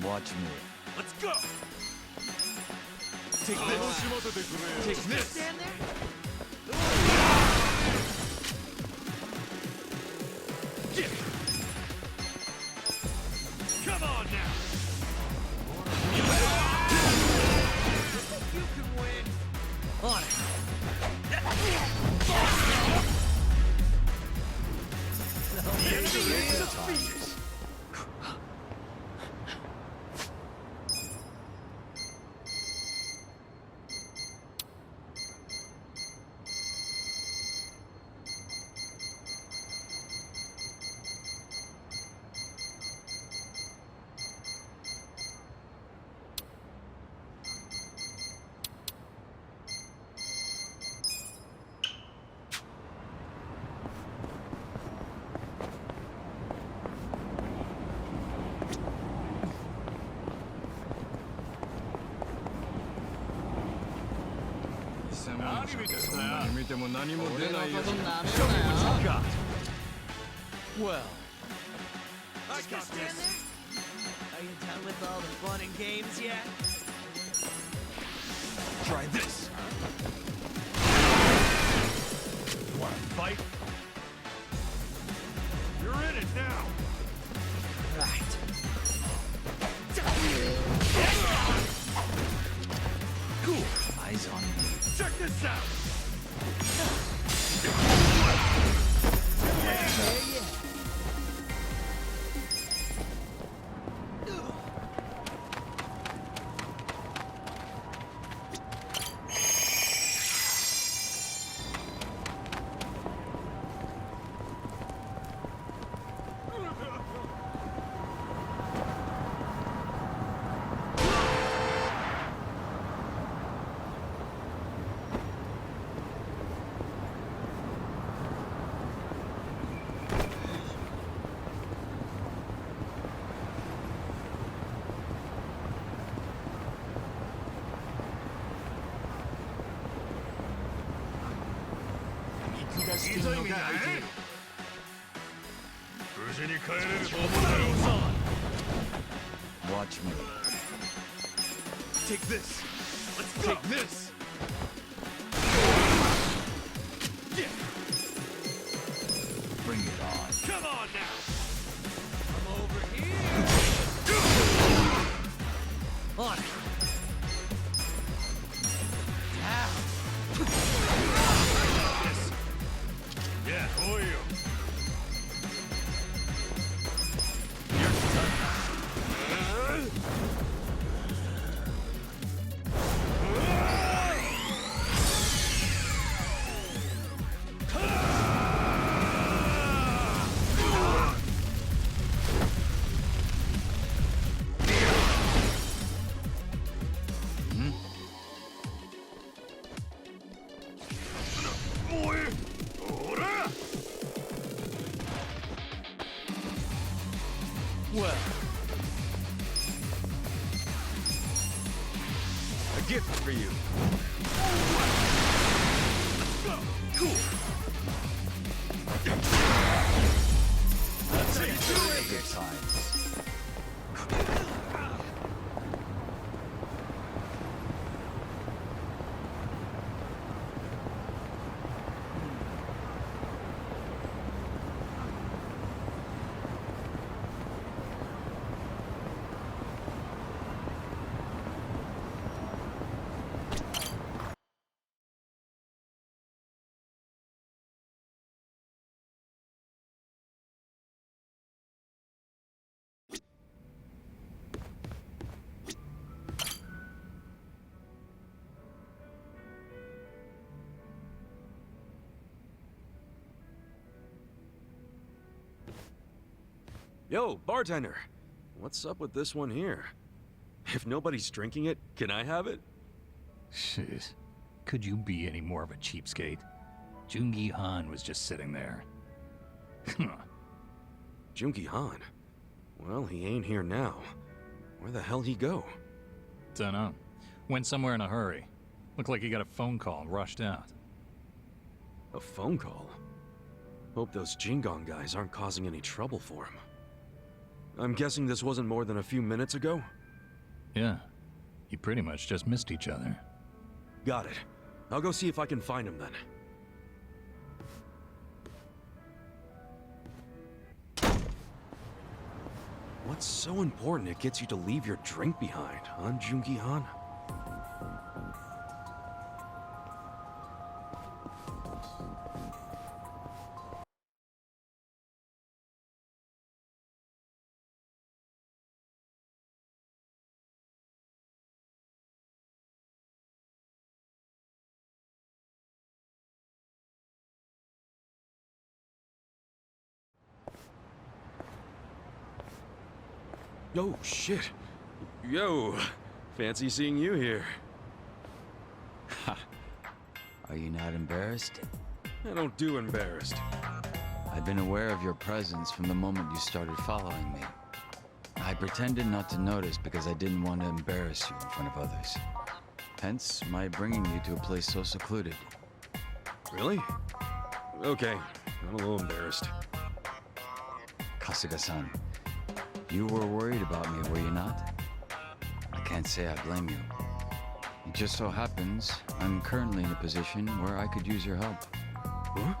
Watch me. Let's go! Take this! Take this! Stand there? Get it! Come on now! You think you can win? On it! The enemy is defeated! Well, I got stand there? Are you done with all the fun and games yet? Try this! You wanna fight? You're in it now! Right. Cool! eyes on me. Check this out! Yeah. Watch me. Take this! Let's take this! Yeah! Bring it on. Come on now! I'm over here. On it! Down. Yes! Yeah, who are you? Well, A gift for you. Cool. That's how you do it. good times. Yo, bartender! What's up with this one here? If nobody's drinking it, can I have it? Jeez. Could you be any more of a cheapskate? Jungi Han was just sitting there. Junki Han? Well, he ain't here now. Where the hell he go? Dunno. Went somewhere in a hurry. Looked like he got a phone call and rushed out. A phone call? Hope those Jingong guys aren't causing any trouble for him. I'm guessing this wasn't more than a few minutes ago? Yeah. You pretty much just missed each other. Got it. I'll go see if I can find him then. What's so important it gets you to leave your drink behind, huh, Jungi-han? Oh, shit. Yo, fancy seeing you here. Are you not embarrassed? I don't do embarrassed. I've been aware of your presence from the moment you started following me. I pretended not to notice because I didn't want to embarrass you in front of others. Hence, my bringing you to a place so secluded. Really? Okay, I'm a little embarrassed. Kasuga-san, you were worried about me, were you not? I can't say I blame you. It just so happens, I'm currently in a position where I could use your help. Huh?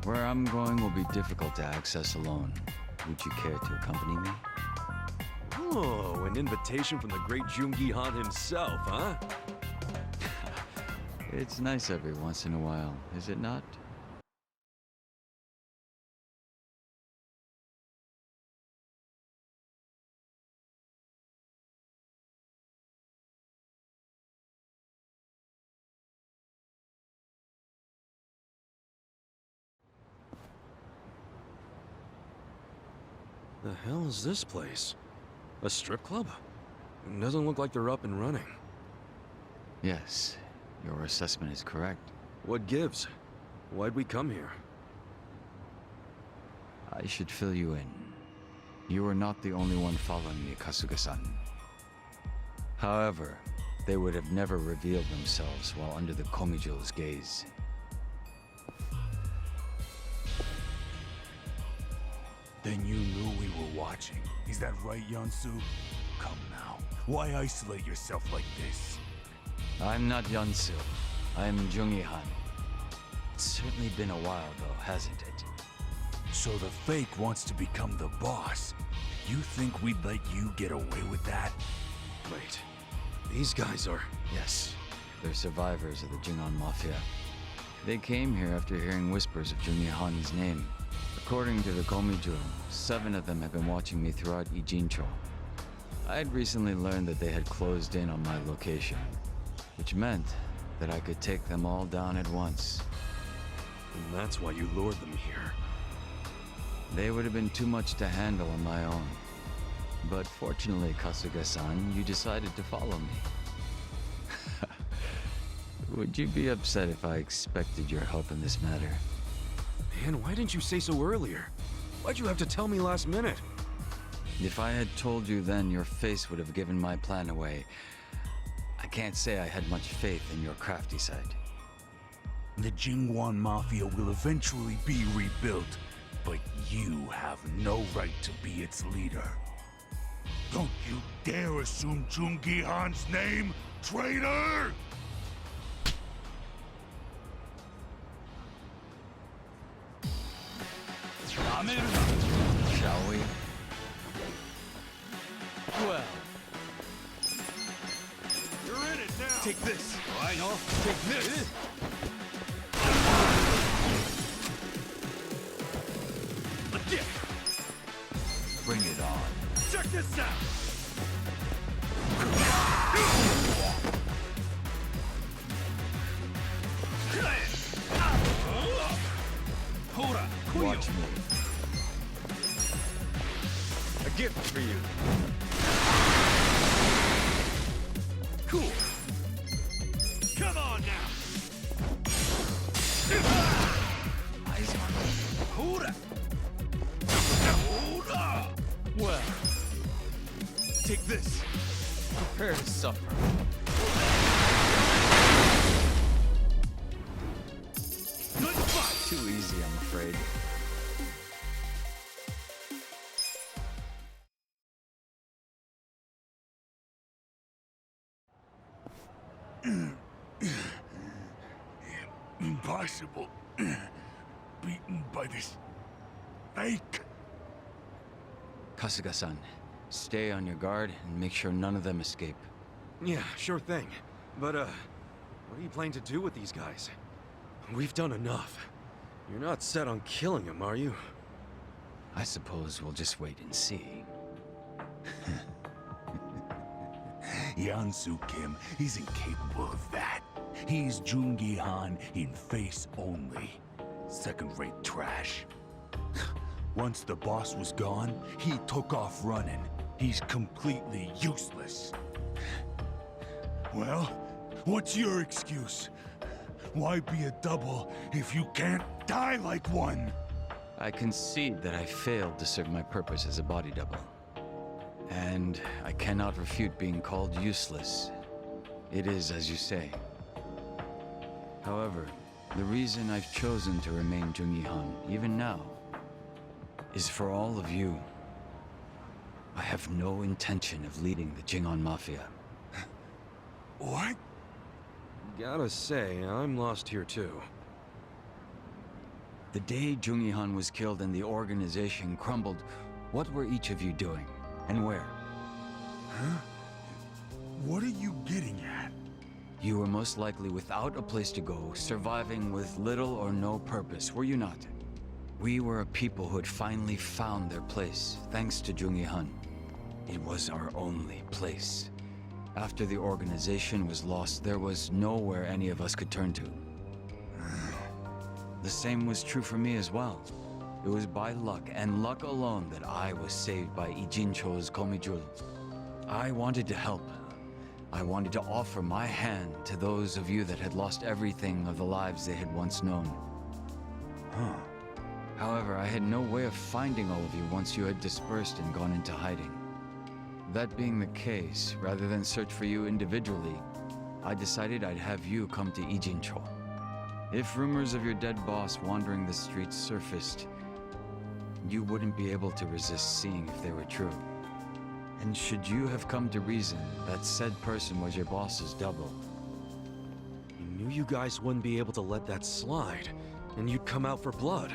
Where I'm going will be difficult to access alone. Would you care to accompany me? Oh, an invitation from the great Jungi-han himself, huh? It's nice every once in a while, is it not? The hell is this place? A strip club? It doesn't look like they're up and running. Yes, your assessment is correct. What gives? Why'd we come here? I should fill you in. You are not the only one following me, Kasuga-san. However, they would have never revealed themselves while under the Komijo's gaze. Then you knew we were watching. Is that right, Yansu? Come now. Why isolate yourself like this? I'm not Yansu. I'm Jungi-han. It's certainly been a while, though, hasn't it? So the fake wants to become the boss. You think we'd let you get away with that? Wait, these guys are... Yes, they're survivors of the Jingon Mafia. They came here after hearing whispers of Jungi-han's name. According to the Komijo, 7 of them have been watching me throughout Ijincho. I had recently learned that they had closed in on my location, which meant that I could take them all down at once. And that's why you lured them here. They would have been too much to handle on my own. But fortunately, Kasuga-san, you decided to follow me. Would you be upset if I expected your help in this matter? Man, why didn't you say so earlier? Why'd you have to tell me last minute? If I had told you then, your face would have given my plan away. I can't say I had much faith in your crafty side. The Jingwan Mafia will eventually be rebuilt, but you have no right to be its leader. Don't you dare assume Jungi-han's name, traitor! Shall we? Well, You're in it now! take this. I know. Take this. Bring it on. Check this out! Watch me. A gift for you. Cool. Come on now! Eyes on me. Hura! Hura! Well, take this. Prepare to suffer. Good fight! Too easy, I'm afraid. Impossible. Beaten by this fake. Kasuga-san, stay on your guard and make sure none of them escape. Yeah, sure thing. But, what are you planning to do with these guys? We've done enough. You're not set on killing them, are you? I suppose we'll just wait and see. Yansu Kim isn't capable of that. He's Jungi Han in face only. Second-rate trash. Once the boss was gone, he took off running. He's completely useless. Well, what's your excuse? Why be a double if you can't die like one? I concede that I failed to serve my purpose as a body double. And I cannot refute being called useless. It is as you say. However, the reason I've chosen to remain Jungi Han, even now, is for all of you. I have no intention of leading the Jingon Mafia. What? Gotta say, I'm lost here too. The day Jungi Han was killed and the organization crumbled, what were each of you doing? And where? Huh? What are you getting at? You were most likely without a place to go, surviving with little or no purpose, were you not? We were a people who had finally found their place, thanks to Jungi Han. It was our only place. After the organization was lost, there was nowhere any of us could turn to. The same was true for me as well. It was by luck, and luck alone, that I was saved by Ijincho's Komijul. I wanted to help. I wanted to offer my hand to those of you that had lost everything of the lives they had once known. Huh. However, I had no way of finding all of you once you had dispersed and gone into hiding. That being the case, rather than search for you individually, I decided I'd have you come to Ijincho. If rumors of your dead boss wandering the streets surfaced, you wouldn't be able to resist seeing if they were true. And should you have come to reason that said person was your boss's double, You knew you guys wouldn't be able to let that slide, and you'd come out for blood.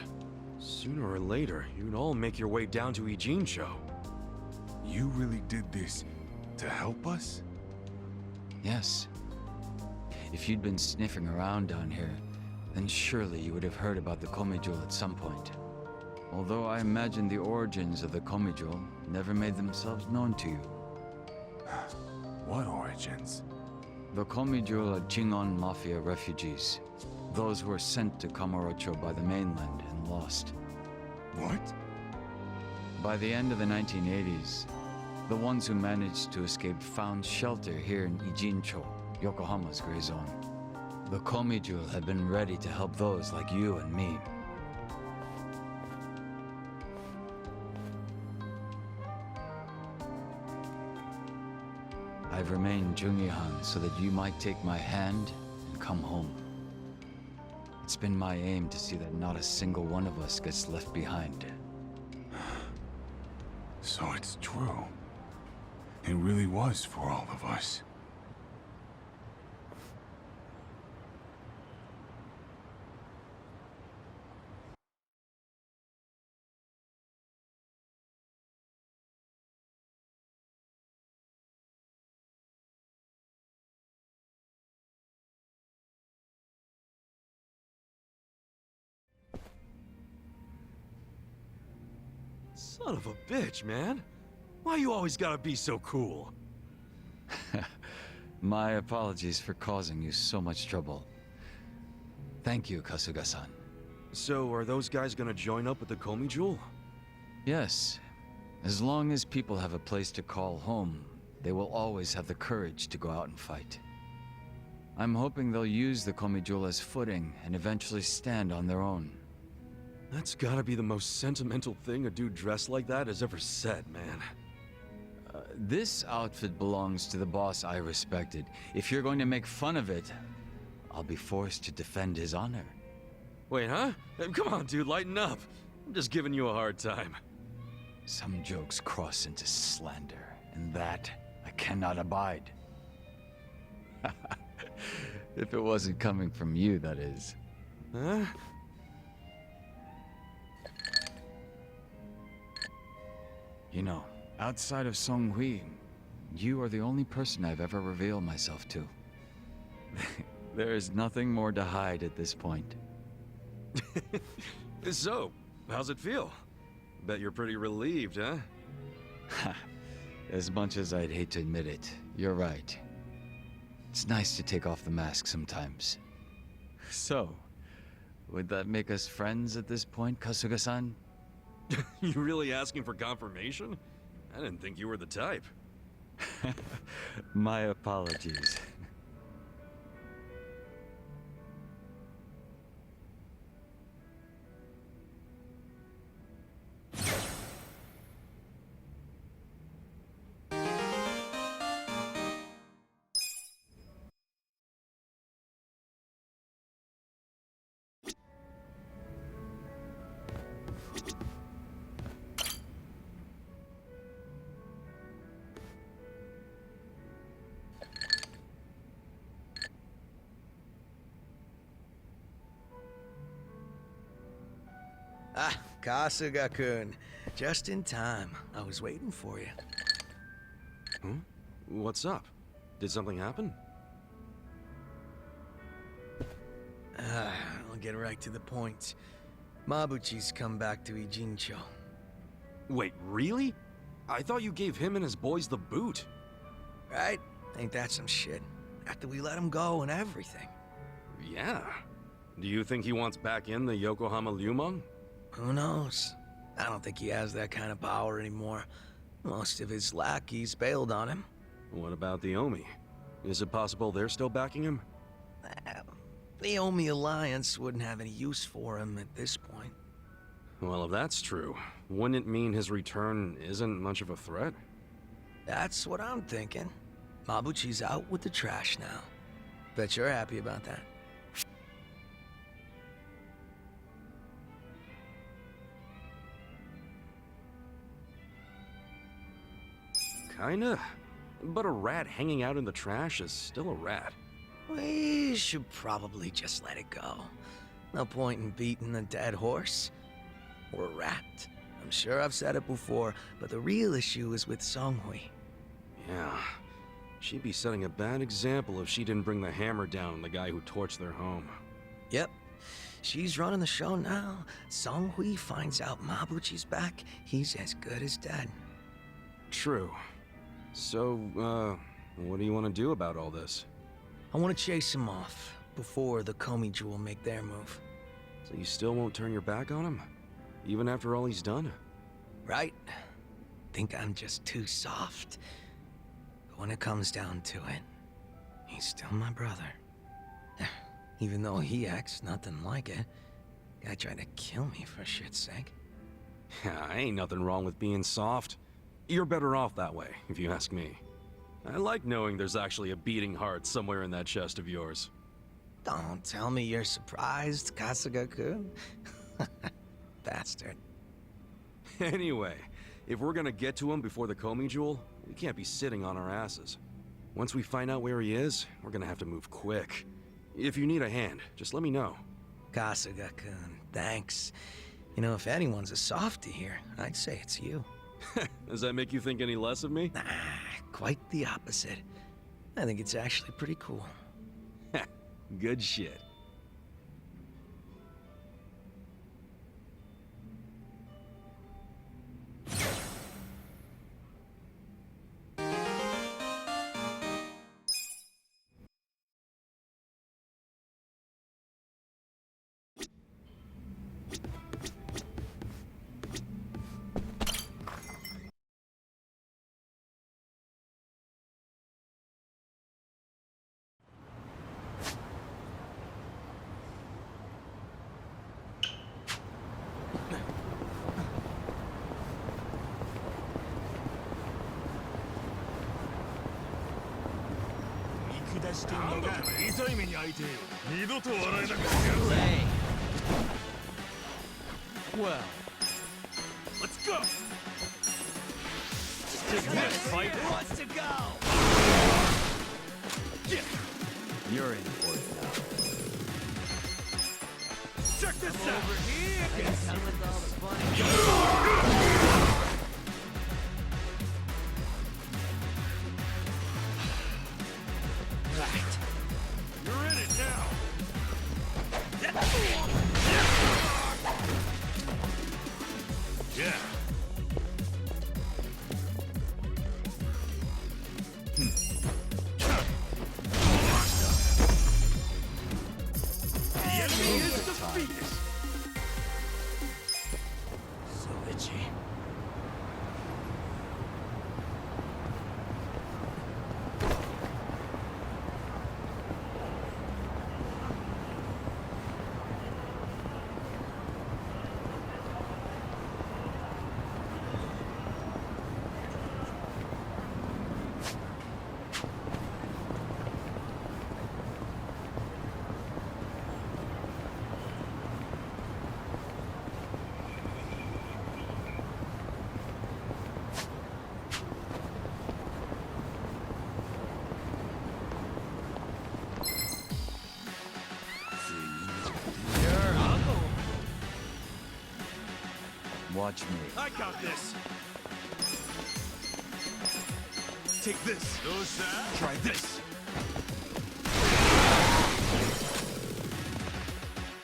Sooner or later, you'd all make your way down to Ijincho. You really did this to help us? yes. If you'd been sniffing around down here, then surely you would have heard about the Komijul at some point. Although I imagine the origins of the Komijul never made themselves known to you. What origins? The Komijul are Jingon Mafia refugees. Those who were sent to Kamurocho by the mainland and lost. What? By the end of the 1980s, the ones who managed to escape found shelter here in Ijincho, Yokohama's gray zone. The Komijul had been ready to help those like you and me. I've remained Jungi Han so that you might take my hand and come home. It's been my aim to see that not a single one of us gets left behind. So it's true. It really was for all of us. Son of a bitch, man. Why you always gotta be so cool? My apologies for causing you so much trouble. Thank you, Kasuga-san. So, are those guys gonna join up with the Komijul? Yes. As long as people have a place to call home, they will always have the courage to go out and fight. I'm hoping they'll use the Komijul as footing and eventually stand on their own. That's gotta be the most sentimental thing a dude dressed like that has ever said, man. This outfit belongs to the boss I respected. If you're going to make fun of it, I'll be forced to defend his honor. Wait, huh? Come on, dude, lighten up. I'm just giving you a hard time. Some jokes cross into slander, and that I cannot abide. If it wasn't coming from you, that is. Huh? You know, outside of Song Hui, you are the only person I've ever revealed myself to. There is nothing more to hide at this point. So, how's it feel? Bet you're pretty relieved, huh? As much as I'd hate to admit it, you're right. It's nice to take off the mask sometimes. So, would that make us friends at this point, Kasuga-san? You really asking for confirmation? I didn't think you were the type. My apologies. Ah, Kasuga-kun. Just in time. I was waiting for you. Huh? What's up? Did something happen? I'll get right to the point. Mabuchi's come back to Ijincho. Wait, really? I thought you gave him and his boys the boot. Right? Ain't that some shit? After we let him go and everything. Yeah. Do you think he wants back in the Yokohama Lumang? Who knows? I don't think he has that kind of power anymore. Most of his lackeys bailed on him. What about the Omi? Is it possible they're still backing him? The Omi Alliance wouldn't have any use for him at this point. Well, if that's true, wouldn't it mean his return isn't much of a threat? That's what I'm thinking. Mabuchi's out with the trash now. Bet you're happy about that. Kinda. But a rat hanging out in the trash is still a rat. We should probably just let it go. No point in beating a dead horse. Or a rat. I'm sure I've said it before, but the real issue is with Songhui. Yeah. She'd be setting a bad example if she didn't bring the hammer down on the guy who torched their home. Yep. She's running the show now. Songhui finds out Mabuchi's back, he's as good as dead. True. So, what do you want to do about all this? I want to chase him off before the Komi Jewel make their move. So you still won't turn your back on him? Even after all he's done? Right? Think I'm just too soft. But when it comes down to it, he's still my brother. Even though he acts nothing like it. Guy tried to kill me for shit's sake. Ain't nothing wrong with being soft. You're better off that way, if you ask me. I like knowing there's actually a beating heart somewhere in that chest of yours. Don't tell me you're surprised, Kasuga-kun. Bastard. Anyway, if we're gonna get to him before the Komi Jewel, we can't be sitting on our asses. Once we find out where he is, we're gonna have to move quick. If you need a hand, just let me know. Kasuga-kun, thanks. You know, if anyone's a softie here, I'd say it's you. Does that make you think any less of me? Nah, quite the opposite. I think it's actually pretty cool. Good shit. Hey. Well, Let's go! Who wants to go? You're in for it now. Check this out! Over here! You're in it now! Yeah. The enemy is defeated! So itchy. Watch me. I got this! Take this! Try this!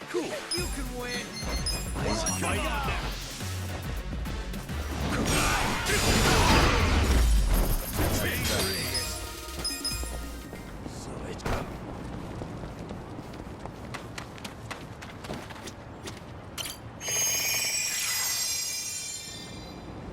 Cool! You can win! Eyes on Fight me. now!